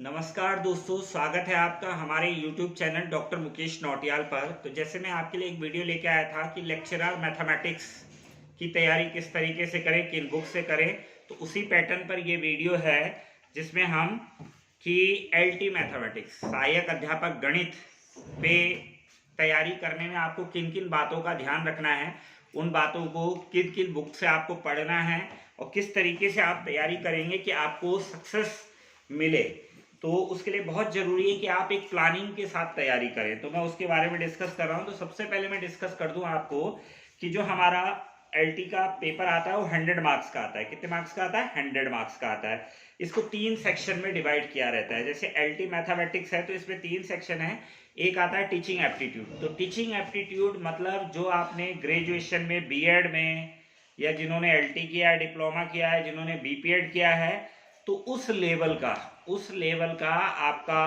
नमस्कार दोस्तों, स्वागत है आपका हमारे YouTube channel doctor Mukesh Nautiyal पर। तो जैसे मैं आपके लिए एक वीडियो लेके आया था कि लेक्चरर मैथमेटिक्स की तैयारी किस तरीके से करें, किन बुक से करें, तो उसी पैटर्न पर ये वीडियो है जिसमें हम कि LT मैथमेटिक्स सहायक अध्यापक गणित पे तैयारी करने में आपको किन किन बातों का ध्यान रखना है, उन बातों को किन किन बुक से आपको पढ़ना है और किस तरीके से आप तैयारी करेंगे कि आपको सक्सेस मिले। तो उसके लिए बहुत ज़रूरी है कि आप एक प्लानिंग के साथ तैयारी करें। तो मैं उसके बारे में डिस्कस कर रहा हूँ। तो सबसे पहले मैं डिस्कस कर दूँ आपको कि जो हमारा LT का पेपर आता है वो 100 मार्क्स का आता है। कितने मार्क्स का आता है? 100 मार्क्स का आता है। इसको 3 सेक्शन में डिवाइड किया रहता है। जैसे LT मैथमेटिक्स है तो इसमें 3 सेक्शन है। एक आता है टीचिंग एप्टीट्यूड। तो टीचिंग एप्टीट्यूड मतलब जो आपने ग्रेजुएशन में, B.Ed में, या जिन्होंने LT किया है, डिप्लोमा किया है, जिन्होंने B.Ped किया है, तो उस लेवल का आपका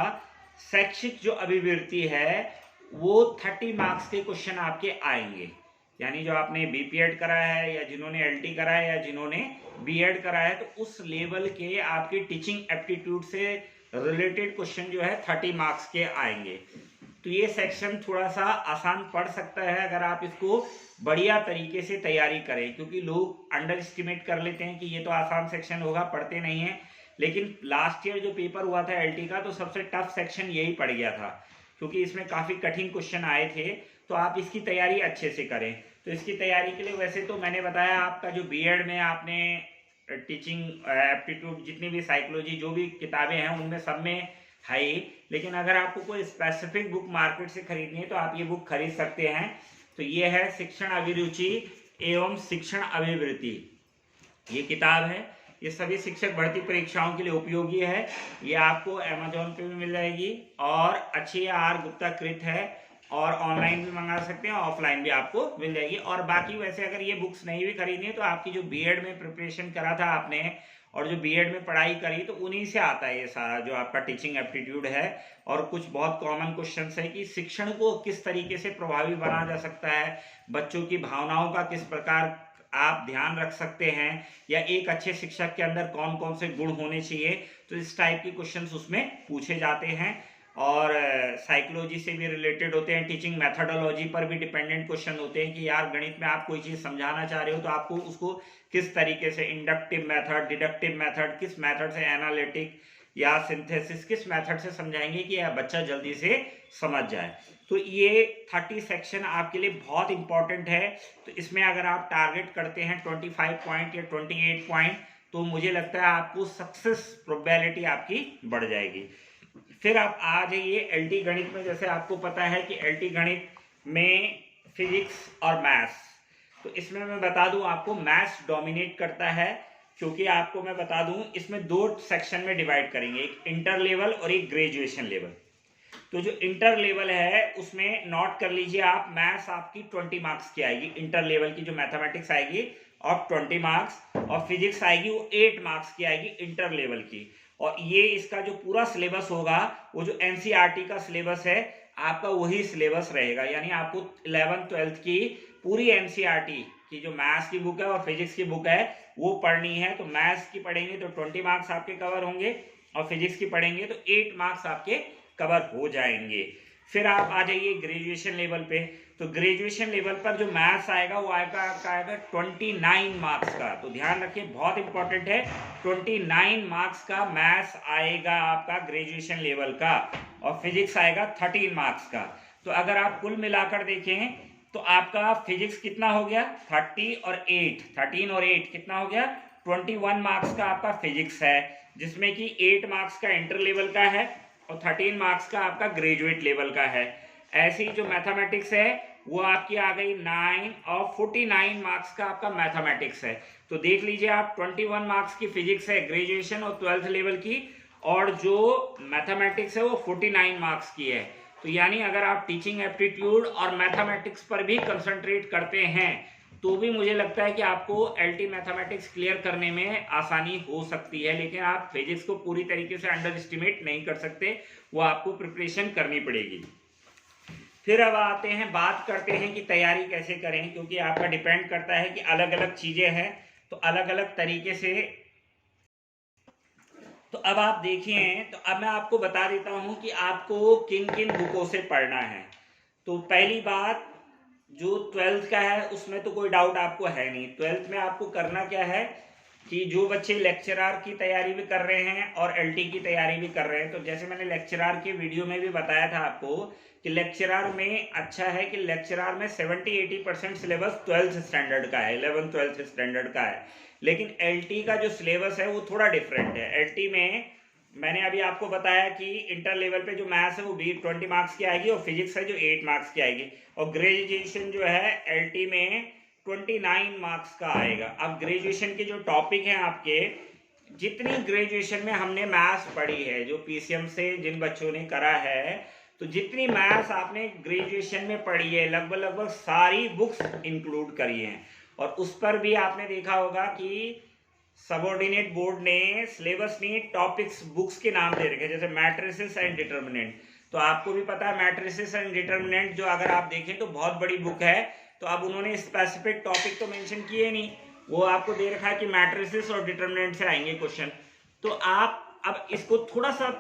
शैक्षिक जो अभिवृत्ति है वो 30 मार्क्स के क्वेश्चन आपके आएंगे। यानी जो आपने B.Ped करा है या जिन्होंने LT करा है या जिन्होंने B.Ed करा है, तो उस लेवल के आपके टीचिंग एप्टीट्यूड से रिलेटेड क्वेश्चन जो है 30 मार्क्स के आएंगे। तो ये सेक्शन थोड़ा सा आसान पड़ सकता है अगर आप इसको बढ़िया तरीके से तैयारी करें, क्योंकि लोग अंडर एस्टिमेट कर लेते हैं कि ये तो आसान सेक्शन होगा, पढ़ते नहीं है। लेकिन लास्ट ईयर जो पेपर हुआ था LT का, तो सबसे टफ सेक्शन यही पड़ गया था, क्योंकि इसमें काफ़ी कठिन क्वेश्चन आए थे। तो आप इसकी तैयारी अच्छे से करें। तो इसकी तैयारी के लिए वैसे तो मैंने बताया आपका जो B.Ed में आपने टीचिंग एप्टीट्यूड, जितनी भी साइकोलॉजी जो भी किताबें हैं उनमें सब में है ही। लेकिन अगर आपको कोई स्पेसिफिक बुक मार्केट से खरीदनी है तो आप ये बुक खरीद सकते हैं। तो ये है शिक्षण अभिरुचि एवं शिक्षण अभिवृत्ति, ये किताब है। ये सभी शिक्षक भर्ती परीक्षाओं के लिए उपयोगी है। ये आपको अमेजोन पे भी मिल जाएगी और अच्छी आर गुप्ता कृत है, और ऑनलाइन भी मंगा सकते हैं, ऑफलाइन भी आपको मिल जाएगी। और बाकी वैसे अगर ये बुक्स नहीं भी खरीदनी है तो आपकी जो B.Ed में प्रिपरेशन करा था आपने और जो B.Ed में पढ़ाई करी, तो उन्हीं से आता है ये सारा जो आपका टीचिंग एप्टीट्यूड है। और कुछ बहुत कॉमन क्वेश्चन है कि शिक्षण को किस तरीके से प्रभावी बनाया जा सकता है, बच्चों की भावनाओं का किस प्रकार आप ध्यान रख सकते हैं, या एक अच्छे शिक्षक के अंदर कौन कौन से गुण होने चाहिए। तो इस टाइप के क्वेश्चंस उसमें पूछे जाते हैं। और साइकोलॉजी से भी रिलेटेड होते हैं, टीचिंग मेथडोलॉजी पर भी डिपेंडेंट क्वेश्चन होते हैं कि यार गणित में आप कोई चीज़ समझाना चाह रहे हो तो आपको उसको किस तरीके से, इंडक्टिव मेथड, डिडक्टिव मेथड, किस मेथड से, एनालिटिक या सिंथेसिस, किस मेथड से समझाएंगे कि यह बच्चा जल्दी से समझ जाए। तो ये 30 सेक्शन आपके लिए बहुत इंपॉर्टेंट है। तो इसमें अगर आप टारगेट करते हैं 25 पॉइंट या 28 पॉइंट, तो मुझे लगता है आपको सक्सेस प्रोबेबिलिटी आपकी बढ़ जाएगी। फिर आप आ जाइए LT गणित में। जैसे आपको पता है कि LT गणित में फिजिक्स और मैथ्स, तो इसमें मैं बता दूं आपको मैथ्स डोमिनेट करता है, क्योंकि आपको मैं बता दूं इसमें 2 सेक्शन में डिवाइड करेंगे, एक इंटर लेवल और एक ग्रेजुएशन लेवल। तो जो इंटर लेवल है उसमें नोट कर लीजिए आप, मैथ्स आपकी 20 मार्क्स की आएगी। इंटर लेवल की जो मैथमेटिक्स आएगी और 20 मार्क्स, और फिजिक्स आएगी वो 8 मार्क्स की आएगी इंटर लेवल की। और ये इसका जो पूरा सिलेबस होगा वो जो NCERT का सिलेबस है आपका वही सिलेबस रहेगा। यानी आपको 11th 12th की पूरी NCERT की जो मैथ्स की बुक है और फिजिक्स की बुक है वो पढ़नी है। तो मैथ्स की पढ़ेंगे तो 20 मार्क्स आपके कवर होंगे, और फिजिक्स की पढ़ेंगे तो 8 मार्क्स आपके कवर हो जाएंगे। फिर आप आ जाइए ग्रेजुएशन लेवल पे। तो ग्रेजुएशन लेवल पर जो मैथ्स आएगा वो आएगा 29 मार्क्स का। तो ध्यान रखिए, बहुत इंपॉर्टेंट है, 29 मार्क्स का मैथ्स आएगा आपका ग्रेजुएशन लेवल का, और फिजिक्स आएगा 13 मार्क्स का। तो अगर आप कुल मिलाकर देखें तो आपका फिजिक्स कितना हो गया, 30 और 8, 13 और 8 कितना हो गया, 21 मार्क्स का आपका फिजिक्स है, जिसमें कि 8 मार्क्स का इंटर लेवल का है और 13 मार्क्स का आपका ग्रेजुएट लेवल का है। ऐसी जो मैथमेटिक्स है वो आपकी आ गई 9, और 49 मार्क्स का आपका मैथमेटिक्स है। तो देख लीजिए आप, 21 मार्क्स की फिजिक्स है ग्रेजुएशन और 12th लेवल की, और जो मैथमेटिक्स है वो 49 मार्क्स की है। तो यानी अगर आप टीचिंग एप्टीट्यूड और मैथमेटिक्स पर भी कंसंट्रेट करते हैं तो भी मुझे लगता है कि आपको LT मैथमेटिक्स क्लियर करने में आसानी हो सकती है। लेकिन आप फिजिक्स को पूरी तरीके से अंडर एस्टिमेट नहीं कर सकते, वो आपको प्रिपरेशन करनी पड़ेगी। फिर अब आते हैं, बात करते हैं कि तैयारी कैसे करें, क्योंकि आपका डिपेंड करता है कि अलग अलग चीज़ें हैं तो अलग अलग तरीके से तो अब आप देखें, तो अब मैं आपको बता देता हूं कि आपको किन किन बुकों से पढ़ना है। तो पहली बात, जो 12th का है उसमें तो कोई डाउट आपको है नहीं। 12th में आपको करना क्या है कि जो बच्चे लेक्चरार की तैयारी भी कर रहे हैं और एलटी की तैयारी भी कर रहे हैं, तो जैसे मैंने लेक्चरार के वीडियो में भी बताया था आपको कि लेक्चरार में अच्छा है कि लेक्चरार में 70-80% सिलेबस 12th स्टैंडर्ड का है, 11th 12th स्टैंडर्ड का है। लेकिन एलटी का जो सिलेबस है वो थोड़ा डिफरेंट है। एलटी में मैंने अभी आपको बताया कि इंटर लेवल पे जो मैथ्स है वो 20 मार्क्स की आएगी और फिजिक्स है जो 8 मार्क्स की आएगी, और ग्रेजुएशन जो है एलटी में 29 मार्क्स का आएगा। अब ग्रेजुएशन के जो टॉपिक हैं आपके, जितनी ग्रेजुएशन में हमने मैथ्स पढ़ी है, जो पीसीएम से जिन बच्चों ने करा है, तो जितनी मैथ्स आपने ग्रेजुएशन में पढ़ी है लगभग लगभग सारी बुक्स इंक्लूड करी हैं। और उस पर भी आपने देखा होगा कि सबऑर्डिनेट बोर्ड ने सिलेबस में टॉपिक्स बुक्स के नाम दे रखे, जैसे मैट्रिसेस एंड डिटर्मिनेंट। तो आपको भी पता है मैट्रिसेस एंड डिटर्मिनेंट जो अगर आप देखें तो बहुत बड़ी बुक है। तो अब उन्होंने स्पेसिफिक टॉपिक तो मेंशन किए नहीं, वो आपको दे रखा है कि मैट्रिसेस और डिटर्मिनेंट से आएंगे क्वेश्चन। तो आप अब इसको थोड़ा सा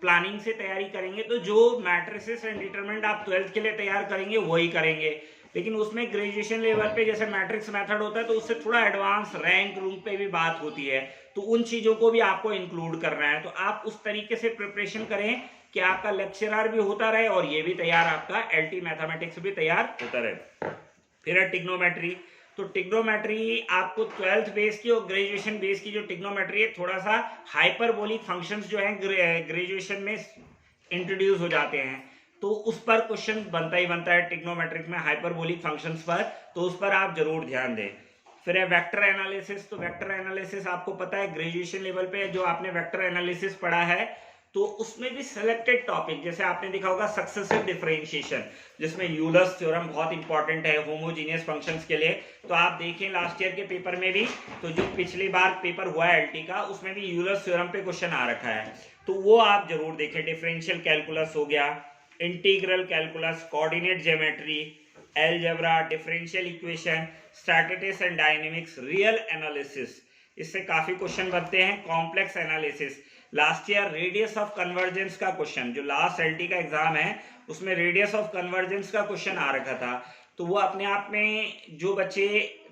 प्लानिंग से तैयारी करेंगे तो जो मैट्रिसेस एंड डिटर्मिनेंट आप 12th के लिए तैयार करेंगे वही करेंगे। लेकिन उसमें ग्रेजुएशन लेवल पे जैसे मैट्रिक्स मेथड होता है तो उससे थोड़ा एडवांस रैंक रूम पे भी बात होती है, तो उन चीजों को भी आपको इंक्लूड करना है। तो आप उस तरीके से प्रिपरेशन करें कि आपका लेक्चरर भी होता रहे और ये भी तैयार, आपका एलटी मैथमेटिक्स भी तैयार होता रहे। फिर है टिग्नोमेट्री। तो टिग्नोमेट्री आपको 12th बेस की और ग्रेजुएशन बेस की जो टिग्नोमेट्री है, थोड़ा सा हाइपरबोलिक फंक्शंस जो हैं ग्रेजुएशन में इंट्रोड्यूस हो जाते हैं, तो उस पर क्वेश्चन बनता ही बनता है टिग्नोमेट्रिक में, हाइपरबोलिक फंक्शंस पर, तो उस पर आप जरूर ध्यान दें। फिर है वेक्टर एनालिसिस। तो वेक्टर एनालिसिस आपको पता है ग्रेजुएशन लेवल पे जो आपने वेक्टर एनालिसिस पढ़ा है, तो उसमें भी सिलेक्टेड टॉपिक, जैसे आपने देखा होगा सक्सेसिव डिफरेंशिएशन, जिसमें यूलर्स थ्योरम बहुत इंपॉर्टेंट है होमोजीनियस फंक्शंस के लिए। तो आप देखें लास्ट ईयर के पेपर में भी, तो जो पिछली बार पेपर हुआ है एलटी का, उसमें भी यूलर्स थ्योरम पे क्वेश्चन आ रखा है, तो वो आप जरूर देखें। डिफरेंशियल कैलकुलस हो गया, integral calculus, coordinate geometry, algebra, differential equation, statistics and dynamics, real analysis, इससे काफी क्वेश्चन बनते हैं। Complex analysis, last year radius of convergence का क्वेश्चन, जो लास्ट एलटी का एग्जाम है उसमें रेडियस ऑफ कन्वर्जेंस का क्वेश्चन आ रखा था। तो वो अपने आप में जो बच्चे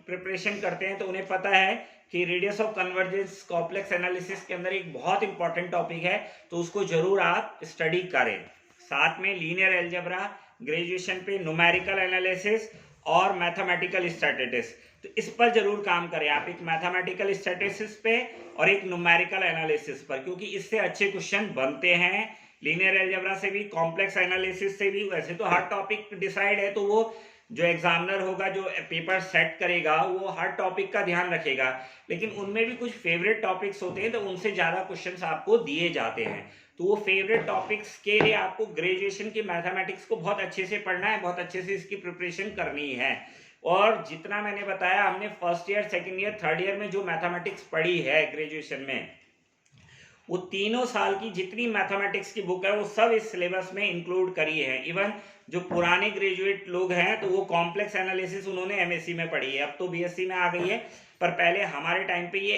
प्रिपरेशन करते हैं तो उन्हें पता है कि radius of convergence complex analysis के अंदर एक बहुत इंपॉर्टेंट टॉपिक है, तो उसको जरूर आप स्टडी करें। साथ में लीनियर अलजेब्रा, ग्रेजुएशन पे न्यूमेरिकल एनालिसिस और मैथमेटिकल स्टैटिस्टिक्स, तो इस पर जरूर काम करें आप, एक मैथमेटिकल स्टैटिस्टिक्स पे और एक न्यूमेरिकल एनालिसिस पर, क्योंकि इससे अच्छे क्वेश्चन बनते हैं। लीनियर अलजेब्रा से भी, कॉम्प्लेक्स एनालिसिस से भी। वैसे तो हर टॉपिक डिसाइड है, तो वो जो एग्जामिनर होगा, जो पेपर सेट करेगा, वो हर टॉपिक का ध्यान रखेगा, लेकिन उनमें भी कुछ फेवरेट टॉपिक्स होते हैं, तो उनसे ज्यादा क्वेश्चंस आपको दिए जाते हैं। तो वो फेवरेट टॉपिक्स के लिए आपको ग्रेजुएशन की मैथमेटिक्स को बहुत अच्छे से पढ़ना है, बहुत अच्छे से इसकी प्रिपरेशन करनी है। और जितना मैंने बताया, हमने first year, second year, third year में जो मैथमेटिक्स पढ़ी है ग्रेजुएशन में, वो तीनों साल की जितनी मैथमेटिक्स की बुक है वो सब इस सिलेबस में इंक्लूड करी है। इवन जो पुराने ग्रेजुएट लोग हैं तो वो कॉम्प्लेक्स एनालिसिस उन्होंने एमएससी में पढ़ी है, अब तो बीएससी में आ गई है, पर पहले हमारे टाइम पे ये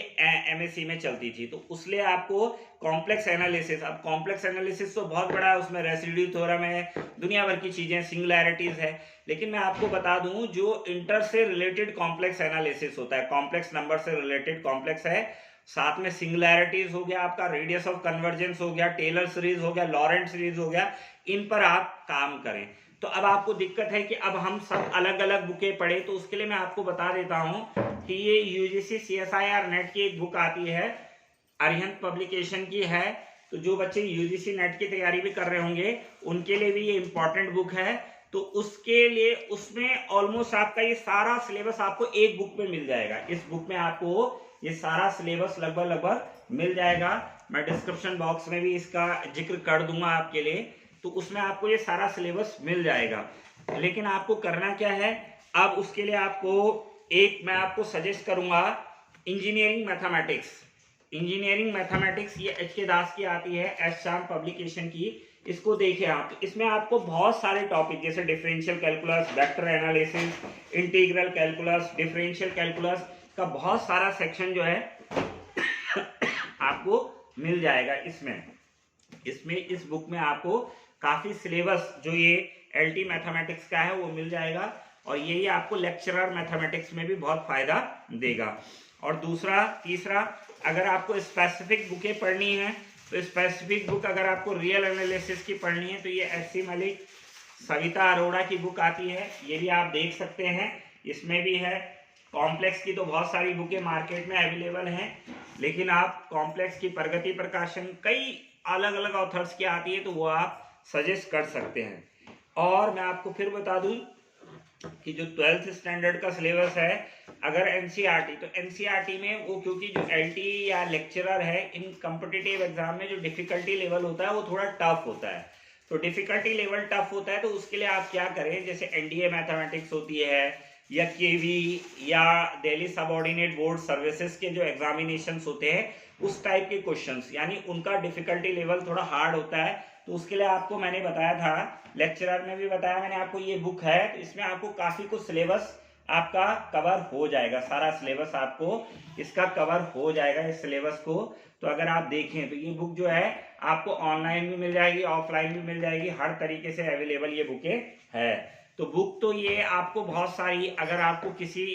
एमएससी में चलती थी, तो उसलिए आपको कॉम्प्लेक्स एनालिसिस, अब कॉम्प्लेक्स एनालिसिस तो बहुत बड़ा है, उसमें रेसिड्यू थ्योरम है, दुनिया भर की चीजें, सिंगुलैरिटीज है। लेकिन मैं आपको बता दूं, जो इंटर से रिलेटेड कॉम्प्लेक्स एनालिसिस होता है, कॉम्प्लेक्स नंबर से रिलेटेड कॉम्प्लेक्स है, साथ में सिंगुलैरिटीज हो गया, आपका रेडियस ऑफ कन्वर्जेंस हो गया, टेलर सीरीज हो गया, लॉरेंट सीरीज हो गया, इन पर आप काम करें। तो अब आपको दिक्कत है कि अब हम सब अलग अलग बुकें पढ़े, तो उसके लिए मैं आपको बता देता हूं कि ये यूजीसी सीएसआईआर नेट की एक बुक आती है, अरिहंत पब्लिकेशन की है। तो जो बच्चे यूजीसी नेट की तैयारी भी कर रहे होंगे उनके लिए भी ये इंपॉर्टेंट बुक है। तो उसके लिए, उसमें ऑलमोस्ट आपका ये सारा सिलेबस आपको एक बुक में मिल जाएगा। इस बुक में आपको ये सारा सिलेबस लगभग मिल जाएगा। मैं डिस्क्रिप्शन बॉक्स में भी इसका जिक्र कर दूंगा आपके लिए, तो उसमें आपको ये सारा सिलेबस मिल जाएगा। लेकिन आपको करना क्या है, अब उसके लिए मैं आपको सजेस्ट करूंगा इंजीनियरिंग मैथमेटिक्स। इंजीनियरिंग मैथमेटिक्स ये एच.के. दास की आती है, एस शाम पब्लिकेशन की। इसको देखिए आप, इसमें आपको बहुत सारे टॉपिक जैसे differential calculus, vector analysis, integral calculus, differential calculus का बहुत सारा सेक्शन जो है आपको मिल जाएगा। इसमें इस बुक में आपको काफी सिलेबस जो ये एलटी मैथमेटिक्स का है वो मिल जाएगा, और यही आपको लेक्चरर मैथमेटिक्स में भी बहुत फायदा देगा। और तीसरा, अगर आपको स्पेसिफिक बुकें पढ़नी है तो स्पेसिफिक बुक अगर आपको रियल एनालिसिस की पढ़नी है तो ये एससी मलिक, सविता अरोड़ा की बुक आती है, ये भी आप देख सकते हैं। इसमें भी है। कॉम्प्लेक्स की तो बहुत सारी बुकें मार्केट में अवेलेबल हैं, लेकिन आप कॉम्प्लेक्स की प्रगति प्रकाशन कई अलग अलग ऑथर्स की आती है तो वो आप सजेस्ट कर सकते हैं। और मैं आपको फिर बता दूं कि जो 12th स्टैंडर्ड का सिलेबस है, अगर एनसीईआरटी, तो एनसीईआरटी में वो क्योंकि जो एलटी या लेक्चरर है इन कॉम्पिटिटिव एग्जाम में जो डिफिकल्टी लेवल होता है वो थोड़ा टफ होता है। तो डिफिकल्टी लेवल टफ होता है तो उसके लिए आप क्या करें, जैसे एनडीए मैथमेटिक्स होती है या केवी या दिल्ली सबऑर्डिनेट बोर्ड सर्विसेज के जो एग्जामिनेशंस होते हैं उस टाइप के क्वेश्चंस, यानी उनका डिफिकल्टी लेवल थोड़ा हार्ड होता है। तो उसके लिए आपको मैंने बताया था, लेक्चरर में भी बताया मैंने आपको, ये बुक है तो इसमें आपको काफी कुछ सिलेबस आपका कवर हो जाएगा, सारा सिलेबस आपको इसका कवर हो जाएगा इस सिलेबस को। तो अगर आप देखें तो ये बुक जो है आपको ऑनलाइन भी मिल जाएगी, ऑफलाइन भी मिल जाएगी, हर तरीके से अवेलेबल ये बुकें है। तो बुक तो ये आपको बहुत सारी, अगर आपको किसी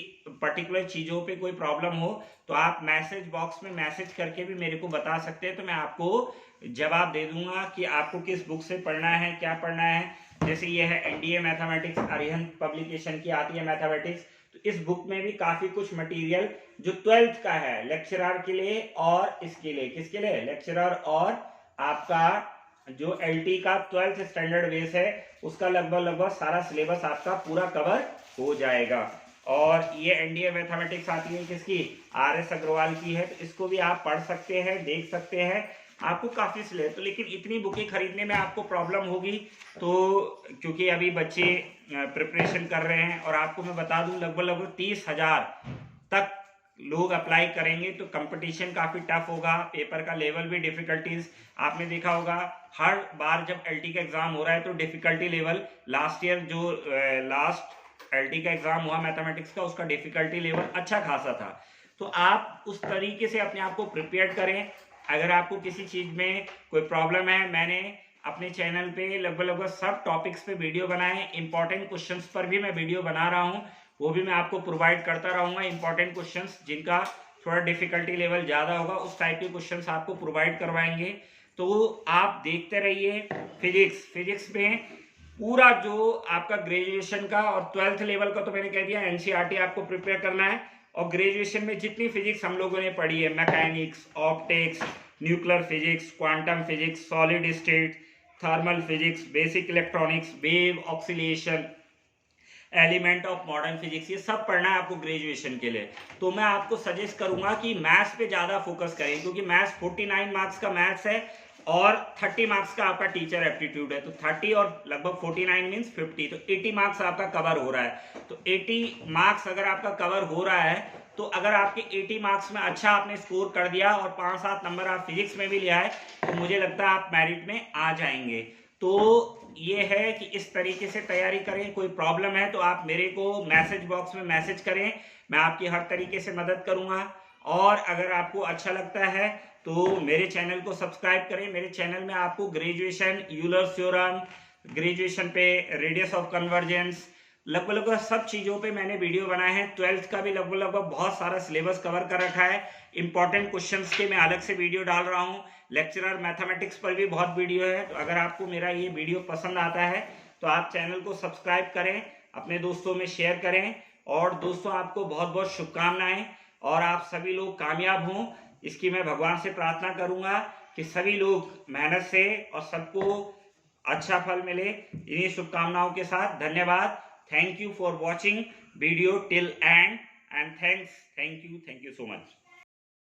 पर्टिकुलर चीजों पे कोई प्रॉब्लम हो तो आप मैसेज बॉक्स में मैसेज करके भी मेरे को बता सकते हैं, तो मैं आपको जवाब दे दूंगा कि आपको किस बुक से पढ़ना है, क्या पढ़ना है। जैसे ये है एनडीए मैथमेटिक्स, अरिहंत पब्लिकेशन की आती है मैथमेटिक्स, तो इस बुक में भी काफी कुछ मटेरियल जो 12th का है लेक्चरर के लिए और इसके लिए, किसके लिए, लेक्चरर और आपका जो एलटी का 12th स्टैंडर्ड बेस है उसका लगभग सारा सिलेबस आपका पूरा कवर हो जाएगा। और ये एनडीए मैथमेटिक्स आती है किसकी, आरएस अग्रवाल की है, तो इसको भी आप पढ़ सकते हैं, देख सकते हैं, आपको काफी सिलेबस। तो लेकिन इतनी बुकें खरीदने में आपको प्रॉब्लम होगी, तो क्योंकि अभी बच्चे प्रिपरेशन कर रहे हैं और आपको मैं बता दूं लगभग 30,000 तक लोग अप्लाई करेंगे, तो कंपटीशन काफी टफ होगा, पेपर का लेवल भी डिफिकल्टीज आपने देखा होगा। हर बार जब एलटी का एग्जाम हो रहा है तो डिफिकल्टी लेवल, लास्ट ईयर जो लास्ट एलटी का एग्जाम हुआ मैथमेटिक्स का उसका डिफिकल्टी लेवल अच्छा खासा था। तो आप उस तरीके से अपने आप को प्रिपेयर करें। अगर आपको किसी चीज में कोई प्रॉब्लम है, मैंने अपने चैनल पे लगभग सब टॉपिक्स पे वीडियो बनाए, इंपॉर्टेंट क्वेश्चंस पर भी मैं वीडियो बना रहा हूं, वो भी मैं आपको प्रोवाइड करता रहूंगा। इंपॉर्टेंट क्वेश्चंस जिनका थोड़ा डिफिकल्टी लेवल ज्यादा होगा उस टाइप के क्वेश्चंस आपको प्रोवाइड करवाएंगे, तो आप देखते रहिए। फिजिक्स में पूरा जो आपका ग्रेजुएशन का और 12th लेवल का तो मैंने कह दिया, एनसीईआरटी आपको प्रिपेयर करना है। और ग्रेजुएशन में जितनी फिजिक्स हम लोगों ने पढ़ी है, mechanics, optics, nuclear physics, quantum physics, solid state, thermal physics, basic electronics, wave oscillation, element of modern physics, ये सब पढ़ना है आपको ग्रेजुएशन के लिए। तो मैं आपको सजेस्ट करूंगा कि मैथ्स पे ज्यादा फोकस करें, क्योंकि मैथ्स 49 मार्क्स का मैथ्स है और 30 मार्क्स का आपका टीचर एप्टीट्यूड है। तो 30 और लगभग 49 मीन्स 50, तो 80 मार्क्स आपका कवर हो रहा है। तो 80 मार्क्स अगर आपका कवर हो रहा है तो अगर आपके 80 मार्क्स में अच्छा आपने स्कोर कर दिया और 5-7 नंबर आप फिजिक्स में भी लिया है तो मुझे लगता है आप मेरिट में आ जाएंगे। तो ये है कि इस तरीके से तैयारी करें। कोई प्रॉब्लम है तो आप मेरे को मैसेज बॉक्स में मैसेज करें, मैं आपकी हर तरीके से मदद करूंगा। और अगर आपको अच्छा लगता है तो मेरे चैनल को सब्सक्राइब करें। मेरे चैनल में आपको ग्रेजुएशन, यूलर्स थ्योरम, ग्रेजुएशन पे रेडियस ऑफ कन्वर्जेंस, लगभग सब चीजों पे मैंने वीडियो बनाए हैं। 12th का भी लगभग बहुत सारा सिलेबस कवर कर रखा है। इंपॉर्टेंट क्वेश्चंस के मैं अलग से वीडियो डाल रहा हूँ। लेक्चरर मैथमेटिक्स पर भी बहुत वीडियो है। तो अगर आपको मेरा ये वीडियो पसंद आता है तो आप चैनल को सब्सक्राइब करें, अपने दोस्तों में शेयर करें। और दोस्तों आपको बहुत बहुत शुभकामनाएं, और आप सभी लोग कामयाब हों इसकी मैं भगवान से प्रार्थना करूंगा कि सभी लोग मेहनत से और सबको अच्छा फल मिले। इन्हीं शुभकामनाओं के साथ धन्यवाद। Thank you for watching video till end, and thank you so much.